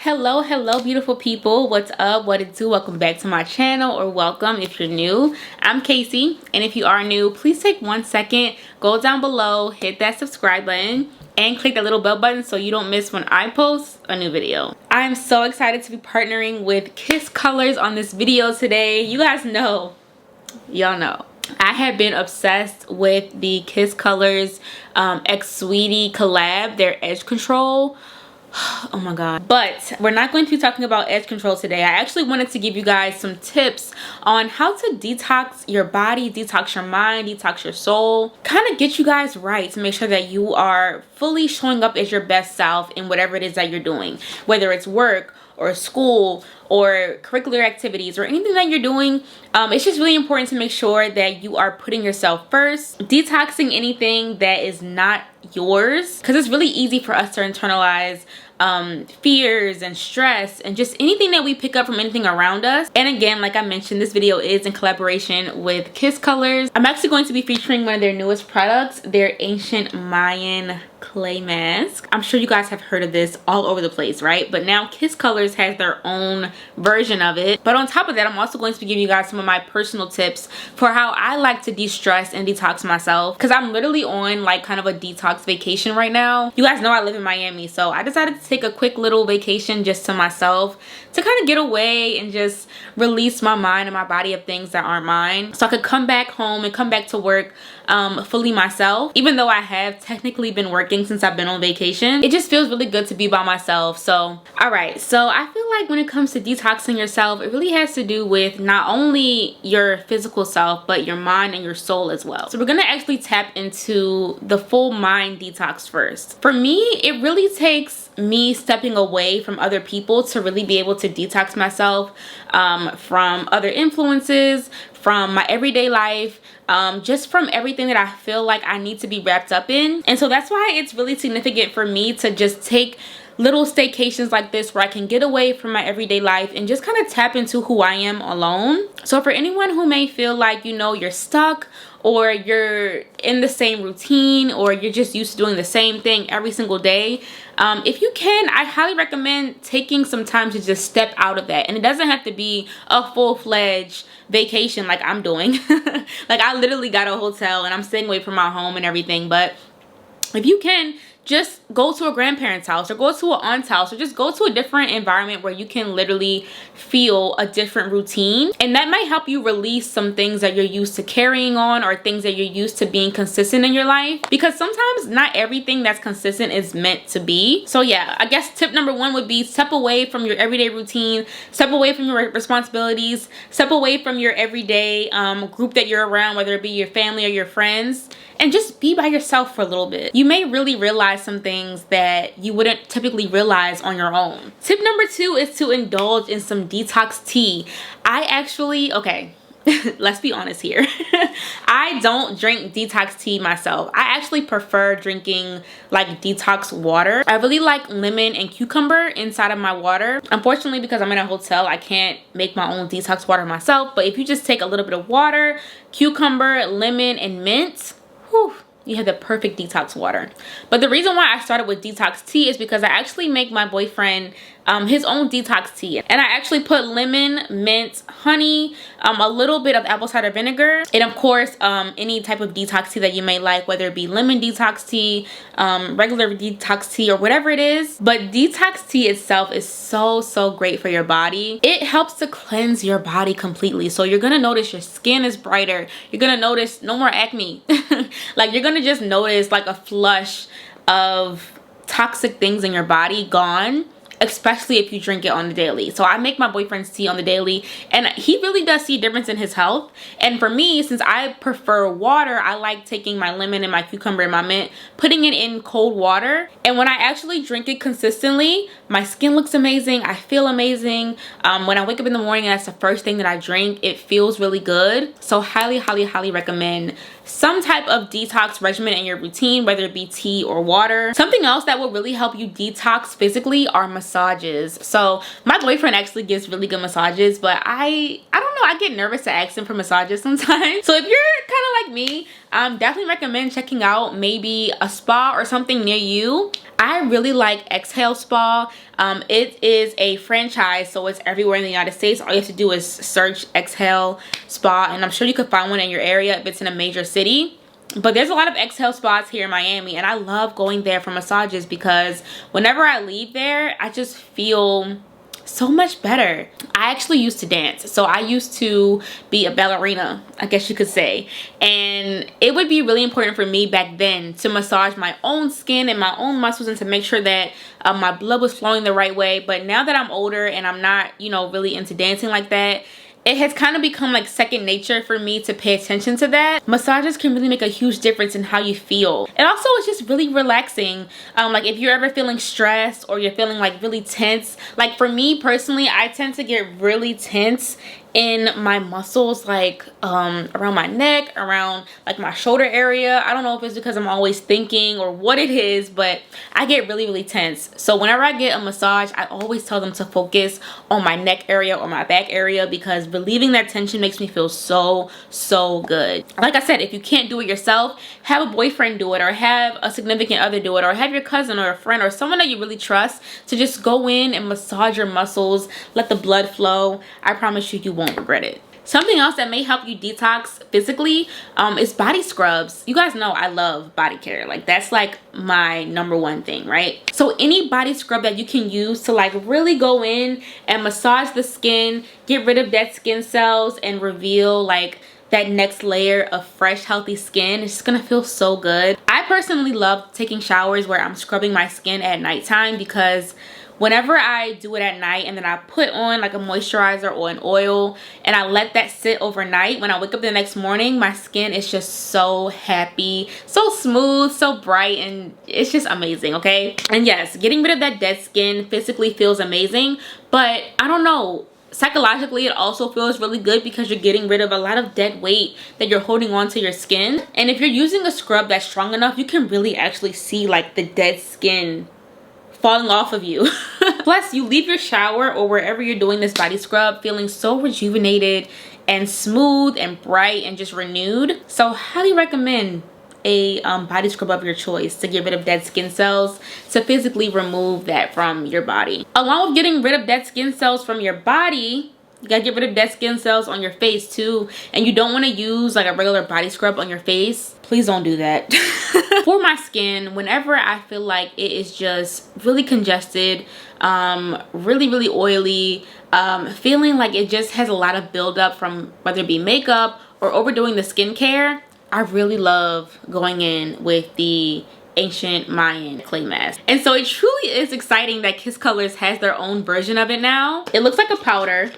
Hello beautiful people. What's up? What it do? Welcome back to my channel, or welcome if you're new. I'm Kaice, and if you are new, please take 1 second, go down below, hit that subscribe button and click that little bell button so you don't miss when I post a new video. I'm so excited to be partnering with Kiss Colors on this video today. You guys know, y'all know, I have been obsessed with the Kiss Colors X Sweetie collab, their edge control. Oh my god. But we're not going to be talking about edge control today. I actually wanted to give you guys some tips on how to detox your body, detox your mind, detox your soul, kind of get you guys right to make sure that you are fully showing up as your best self in whatever it is that you're doing, whether it's work or school or curricular activities or anything that you're doing. It's just really important to make sure that you are putting yourself first, detoxing anything that is not yours, because it's really easy for us to internalize fears and stress and just anything that we pick up from anything around us. And again, like I mentioned, this video is in collaboration with Kiss Colors. I'm actually going to be featuring one of their newest products, their ancient Mayan clay mask. I'm sure you guys have heard of this all over the place, right? But now Kiss Colors has their own version of it. But on top of that, I'm also going to be giving you guys some of my personal tips for how I like to de-stress and detox myself, because I'm literally on like kind of a detox vacation right now. You guys know I live in Miami, so I decided to take a quick little vacation just to myself to kind of get away and just release my mind and my body of things that aren't mine, so I could come back home and come back to work fully myself. Even though I have technically been working since I've been on vacation, it just feels really good to be by myself. So all right, so I feel like when it comes to detoxing yourself, it really has to do with not only your physical self but your mind and your soul as well. So we're gonna actually tap into the full mind detox first. For me, it really takes me stepping away from other people to really be able to detox myself from other influences, from my everyday life, just from everything that I feel like I need to be wrapped up in. And so that's why it's really significant for me to just take little staycations like this where I can get away from my everyday life and just kind of tap into who I am alone. So for anyone who may feel like, you know, you're stuck, or you're in the same routine, or you're just used to doing the same thing every single day, if you can, I highly recommend taking some time to just step out of that. And it doesn't have to be a full-fledged vacation like I'm doing. Like I literally got a hotel and I'm staying away from my home and everything. But if you can, just go to a grandparent's house or go to an aunt's house, or just go to a different environment where you can literally feel a different routine. And that might help you release some things that you're used to carrying on, or things that you're used to being consistent in your life, because sometimes not everything that's consistent is meant to be. So yeah, I guess tip number one would be step away from your everyday routine, step away from your responsibilities, step away from your everyday group that you're around, whether it be your family or your friends, and just be by yourself for a little bit. You may really realize some things that you wouldn't typically realize on your own. Tip number two is to indulge in some detox tea. I actually, okay, let's be honest here. I don't drink detox tea myself. I actually prefer drinking like detox water. I really like lemon and cucumber inside of my water. Unfortunately, because I'm in a hotel, I can't make my own detox water myself. But if you just take a little bit of water, cucumber, lemon, and mint, whew, you have the perfect detox water. But the reason why I started with detox tea is because I actually make my boyfriend his own detox tea, and I actually put lemon, mint, honey, a little bit of apple cider vinegar, and of course any type of detox tea that you may like, whether it be lemon detox tea, regular detox tea, or whatever it is. But detox tea itself is so great for your body. It helps to cleanse your body completely. So you're gonna notice your skin is brighter, you're gonna notice no more acne. Like you're gonna just notice like a flush of toxic things in your body gone, especially if you drink it on the daily. So I make my boyfriend's tea on the daily, and he really does see a difference in his health. And for me, since I prefer water, I like taking my lemon and my cucumber and my mint, putting it in cold water, and when I actually drink it consistently, my skin looks amazing, I feel amazing. When I wake up in the morning and that's the first thing that I drink, it feels really good. So highly recommend some type of detox regimen in your routine, whether it be tea or water. Something else that will really help you detox physically are massages. So my boyfriend actually gives really good massages, but I don't know, I get nervous to ask them for massages sometimes. So if you're kind of like me, definitely recommend checking out maybe a spa or something near you. I really like Exhale Spa. It is a franchise, so it's everywhere in the United States. All you have to do is search Exhale Spa, and I'm sure you could find one in your area if it's in a major city. But there's a lot of Exhale spas here in Miami, and I love going there for massages because whenever I leave there, I just feel so much better. I actually used to dance, so I used to be a ballerina, I guess you could say, and it would be really important for me back then to massage my own skin and my own muscles and to make sure that my blood was flowing the right way. But now that I'm older and I'm not, you know, really into dancing like that, it has kind of become like second nature for me to pay attention to that. Massages can really make a huge difference in how you feel. And also it's just really relaxing. Like if you're ever feeling stressed or you're feeling like really tense, like for me personally, I tend to get really tense in my muscles, like around my neck, around like my shoulder area. I don't know if it's because I'm always thinking or what it is, but I get really tense. So whenever I get a massage, I always tell them to focus on my neck area or my back area because relieving that tension makes me feel so good. Like I said, if you can't do it yourself, have a boyfriend do it, or have a significant other do it, or have your cousin or a friend or someone that you really trust to just go in and massage your muscles, let the blood flow. I promise you, you won't regret it. Something else that may help you detox physically is body scrubs. You guys know I love body care. Like that's like my #1 thing, right? So any body scrub that you can use to like really go in and massage the skin, get rid of dead skin cells, and reveal like that next layer of fresh, healthy skin, it's just gonna feel so good. I personally love taking showers where I'm scrubbing my skin at nighttime because whenever I do it at night and then I put on like a moisturizer or an oil and I let that sit overnight, when I wake up the next morning, my skin is just so happy, so smooth, so bright, and it's just amazing, okay? And yes, getting rid of that dead skin physically feels amazing, but I don't know, psychologically it also feels really good because you're getting rid of a lot of dead weight that you're holding on to your skin. And if you're using a scrub that's strong enough, you can really actually see like the dead skin falling off of you. Plus, you leave your shower or wherever you're doing this body scrub feeling so rejuvenated and smooth and bright and just renewed. So highly recommend a body scrub of your choice to get rid of dead skin cells, to physically remove that from your body. Along with getting rid of dead skin cells from your body, you gotta get rid of dead skin cells on your face too. And you don't want to use like a regular body scrub on your face. Please don't do that. For my skin, whenever I feel like it is just really congested, really oily, feeling like it just has a lot of buildup from whether it be makeup or overdoing the skincare, I really love going in with the Ancient Mayan clay mask. And so it truly is exciting that Kiss Colors has their own version of it now. It looks like a powder,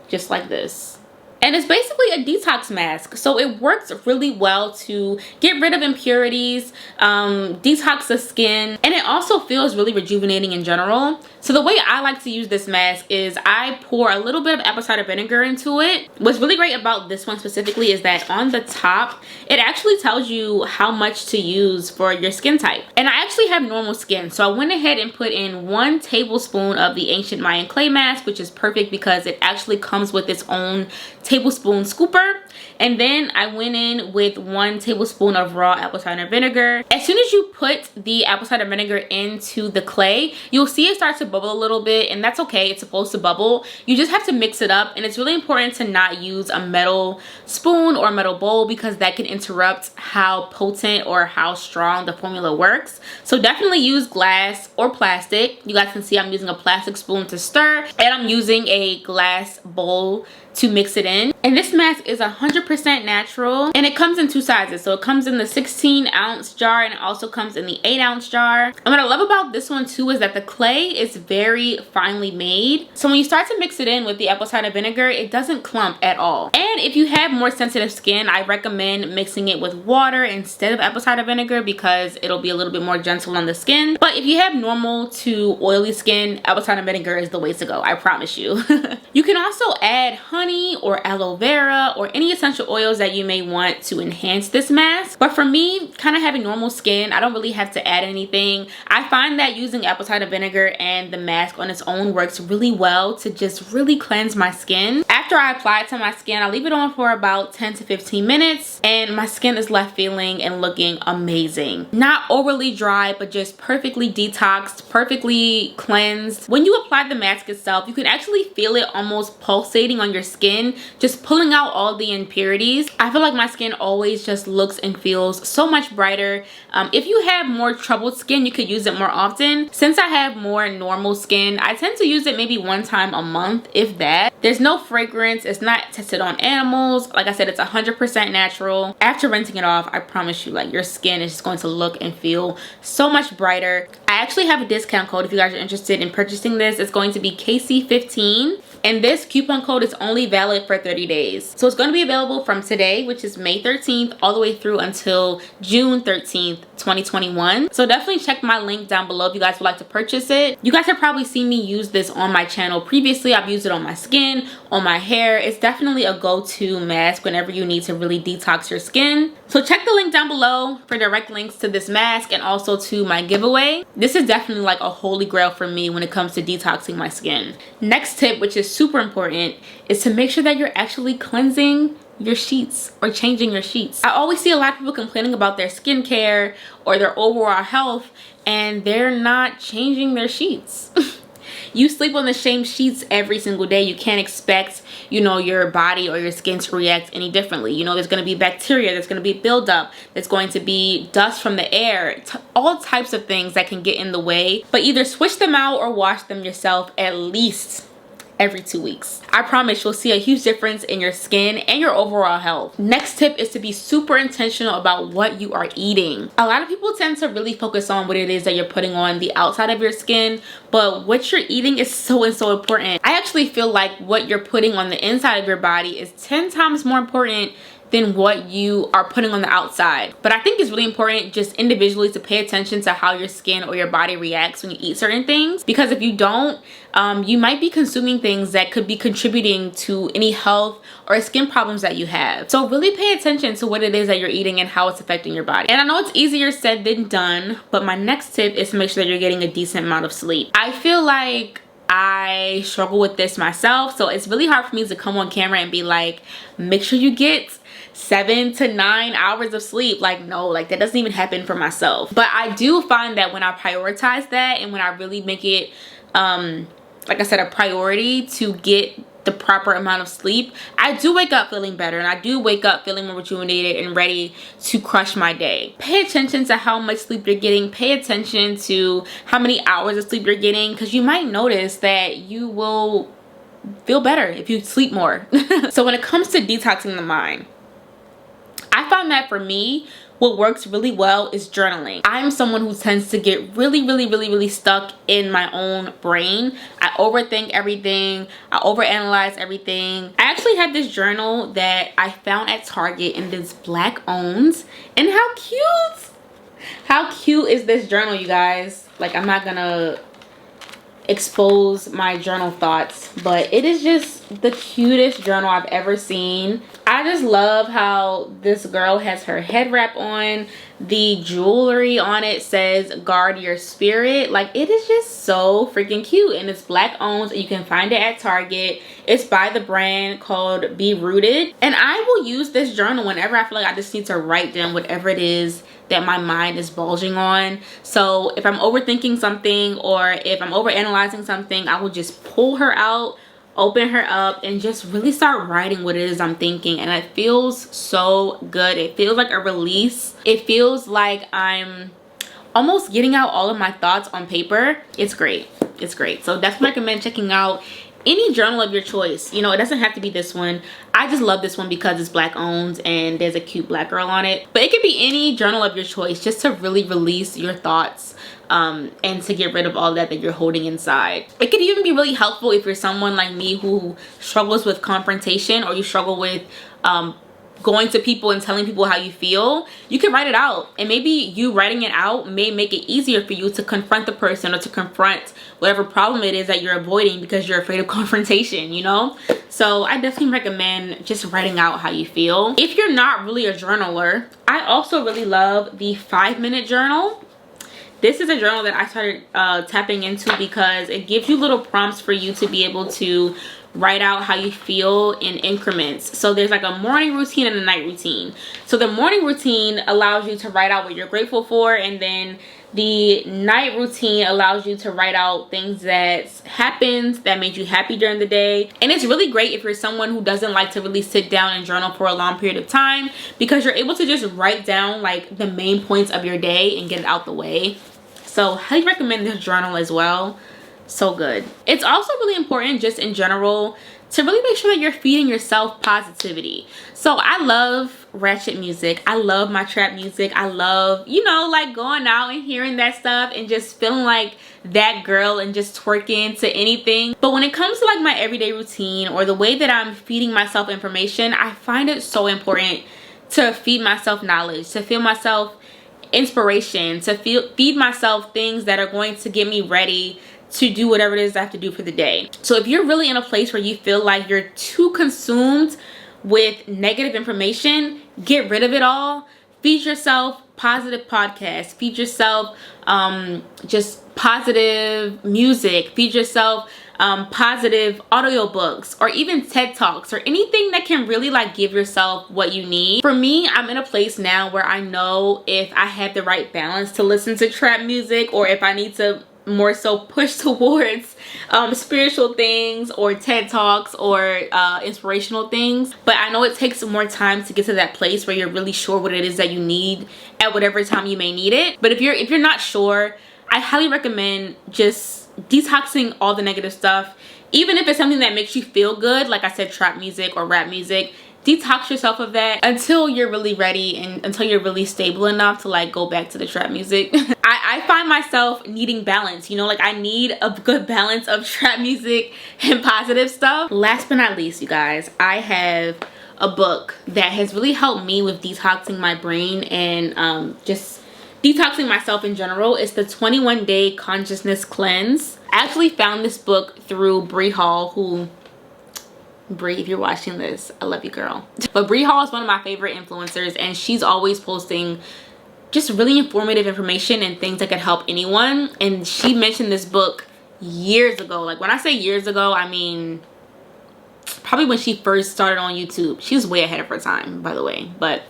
just like this. And it's basically a detox mask, so it works really well to get rid of impurities, detox the skin, and it also feels really rejuvenating in general. So the way I like to use this mask is I pour a little bit of apple cider vinegar into it. What's really great about this one specifically is that on the top, it actually tells you how much to use for your skin type. And I actually have normal skin, so I went ahead and put in 1 tablespoon of the Ancient Mayan clay mask, which is perfect because it actually comes with its own tablespoon scooper. And then I went in with 1 tablespoon of raw apple cider vinegar. As soon as you put the apple cider vinegar into the clay, you'll see it start to bubble a little bit, and that's okay. It's supposed to bubble. You just have to mix it up, and it's really important to not use a metal spoon or a metal bowl because that can interrupt how potent or how strong the formula works. So definitely use glass or plastic. You guys can see I'm using a plastic spoon to stir, and I'm using a glass bowl to mix it in. And this mask is 100% natural, and it comes in 2 sizes. So it comes in the 16-ounce jar, and it also comes in the 8-ounce jar. And what I love about this one too is that the clay is very finely made. So when you start to mix it in with the apple cider vinegar, it doesn't clump at all. And if you have more sensitive skin, I recommend mixing it with water instead of apple cider vinegar because it'll be a little bit more gentle on the skin. But if you have normal to oily skin, apple cider vinegar is the way to go, I promise you. You can also add honey or aloe aloe vera or any essential oils that you may want to enhance this mask. But for me, kind of having normal skin, I don't really have to add anything. I find that using apple cider vinegar and the mask on its own works really well to just really cleanse my skin. After I apply it to my skin, I leave it on for about 10 to 15 minutes and my skin is left feeling and looking amazing. Not overly dry, but just perfectly detoxed, perfectly cleansed. When you apply the mask itself, you can actually feel it almost pulsating on your skin, just pulling out all the impurities. I feel like my skin always just looks and feels so much brighter. If you have more troubled skin, you could use it more often. Since I have more normal skin, I tend to use it maybe one time a month, if that. There's no fragrance, it's not tested on animals. Like I said, it's 100% natural. After rinsing it off, I promise you, like, your skin is just going to look and feel so much brighter. I actually have a discount code if you guys are interested in purchasing this. It's going to be Kaice15. And this coupon code is only valid for 30 days. So it's going to be available from today, which is May 13th, all the way through until June 13th, 2021. So definitely check my link down below if you guys would like to purchase it. You guys have probably seen me use this on my channel previously. I've used it on my skin, on my hair. It's definitely a go-to mask whenever you need to really detox your skin. So check the link down below for direct links to this mask and also to my giveaway. This is definitely like a holy grail for me when it comes to detoxing my skin. Next tip, which is super important, is to make sure that you're actually cleansing your sheets or changing your sheets. I always see a lot of people complaining about their skincare or their overall health and they're not changing their sheets. You sleep on the same sheets every single day. You can't expect, you know, your body or your skin to react any differently. You know, there's going to be bacteria, there's going to be buildup, there's going to be dust from the air, all types of things that can get in the way. But either switch them out or wash them yourself at least every 2 weeks. I promise you'll see a huge difference in your skin and your overall health. Next tip is to be super intentional about what you are eating. A lot of people tend to really focus on what it is that you're putting on the outside of your skin, but what you're eating is so important. I actually feel like what you're putting on the inside of your body is 10 times more important than what you are putting on the outside. But I think it's really important just individually to pay attention to how your skin or your body reacts when you eat certain things, because if you don't, you might be consuming things that could be contributing to any health or skin problems that you have. So really pay attention to what it is that you're eating and how it's affecting your body. And I know it's easier said than done, but my next tip is to make sure that you're getting a decent amount of sleep. I feel like I struggle with this myself, so it's really hard for me to come on camera and be like, make sure you get 7 to 9 hours of sleep. Like, no, like that doesn't even happen for myself. But I do find that when I prioritize that and when I really make it like I said, a priority to get the proper amount of sleep, I do wake up feeling better and I do wake up feeling more rejuvenated and ready to crush my day. Pay attention to how much sleep you're getting. Pay attention to how many hours of sleep you're getting, because you might notice that you will feel better if you sleep more. So when it comes to detoxing the mind, I found that for me, what works really well is journaling. I'm someone who tends to get really stuck in my own brain. I overthink everything. I overanalyze everything. I actually have this journal that I found at Target and it's black owned. And how cute! How cute is this journal, you guys? Like, I'm not gonna expose my journal thoughts, but it is just the cutest journal I've ever seen. I just love how this girl has her head wrap on. The jewelry on it says guard your spirit. Like, it is just so freaking cute, and it's black owned. You can find it at Target. It's by the brand called Be Rooted, and I will use this journal whenever I feel like I just need to write down whatever it is that my mind is bulging on. So if I'm overthinking something or if I'm overanalyzing something, I will just pull her out, open her up, and just really start writing what it is I'm thinking. And it feels so good. It feels like a release. It feels like I'm almost getting out all of my thoughts on paper. It's great. It's great. So definitely recommend checking out any journal of your choice. You know, it doesn't have to be this one. I just love this one because it's black owned and there's a cute black girl on it. But it could be any journal of your choice, just to really release your thoughts and to get rid of all that you're holding inside. It could even be really helpful if you're someone like me who struggles with confrontation, or you struggle with going to people and telling people how you feel, you can write it out, and maybe you writing it out may make it easier for you to confront the person or to confront whatever problem it is that you're avoiding because you're afraid of confrontation, you know? So I definitely recommend just writing out how you feel. If you're not really a journaler, I also really love the 5-minute journal. This is a journal that I started tapping into because it gives you little prompts for you to be able to write out how you feel in increments. So there's like a morning routine and a night routine. So the morning routine allows you to write out what you're grateful for, and then the night routine allows you to write out things that happened that made you happy during the day. And it's really great if you're someone who doesn't like to really sit down and journal for a long period of time, because you're able to just write down like the main points of your day and get it out the way. So highly recommend this journal as well. So good. It's also really important just in general to really make sure that you're feeding yourself positivity. So I love ratchet music. I love my trap music. I love, you know, like going out and hearing that stuff and just feeling like that girl and just twerking to anything. But when it comes to like my everyday routine or the way that I'm feeding myself information, I find it so important to feed myself knowledge, to feel myself inspiration, to feed myself things that are going to get me ready to do whatever it is I have to do for the day. So if you're really in a place where you feel like you're too consumed with negative information, get rid of it all. Feed yourself positive podcasts. Feed yourself just positive music. Feed yourself positive audiobooks or even TED Talks or anything that can really like give yourself what you need. For me, I'm in a place now where I know if I have the right balance to listen to trap music, or if I need to more so push towards spiritual things or TED Talks or inspirational things. But I know it takes more time to get to that place where you're really sure what it is that you need at whatever time you may need it. But if you're not sure, I highly recommend just detoxing all the negative stuff. Even if it's something that makes you feel good, like I said, trap music or rap music, detox yourself of that until you're really ready and until you're really stable enough to like go back to the trap music. I find myself needing balance, you know, like I need a good balance of trap music and positive stuff. Last but not least, you guys, I have a book that has really helped me with detoxing my brain and just detoxing myself in general. It's the 21-Day Consciousness Cleanse. I actually found this book through Bree Hall, who, Bree, if you're watching this, I love you, girl. But Bree Hall is one of my favorite influencers, and she's always posting just really informative information and things that could help anyone. And she mentioned this book years ago. Like when I say years ago, I mean probably when she first started on YouTube. She was way ahead of her time, by the way. But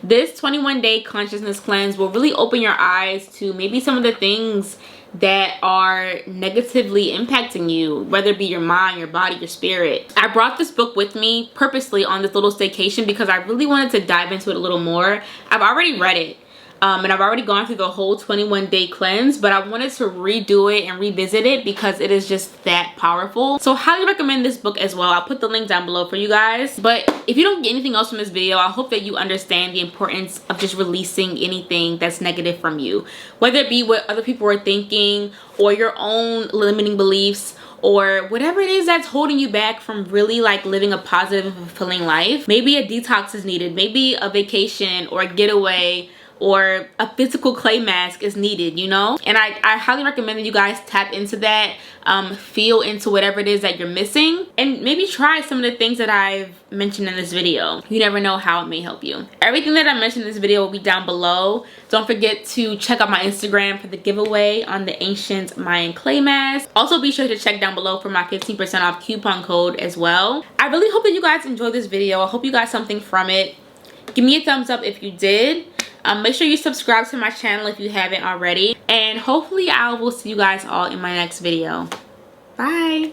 this 21-Day Consciousness Cleanse will really open your eyes to maybe some of the things that are negatively impacting you, whether it be your mind, your body, your spirit. I brought this book with me purposely on this little staycation because I really wanted to dive into it a little more. I've already read it. And I've already gone through the whole 21-day cleanse, but I wanted to redo it and revisit it because it is just that powerful. So highly recommend this book as well. I'll put the link down below for you guys. But if you don't get anything else from this video, I hope that you understand the importance of just releasing anything that's negative from you, whether it be what other people are thinking or your own limiting beliefs, or whatever it is that's holding you back from really like living a positive and fulfilling life. Maybe a detox is needed, maybe a vacation or a getaway or a physical clay mask is needed, you know? And I highly recommend that you guys tap into that, feel into whatever it is that you're missing, and maybe try some of the things that I've mentioned in this video. You never know how it may help you. Everything that I mentioned in this video will be down below. Don't forget to check out my Instagram for the giveaway on the ancient Mayan clay mask. Also be sure to check down below for my 15% off coupon code as well. I really hope that you guys enjoyed this video. I hope you got something from it. Give me a thumbs up if you did. Make sure you subscribe to my channel if you haven't already. And hopefully I will see you guys all in my next video. Bye.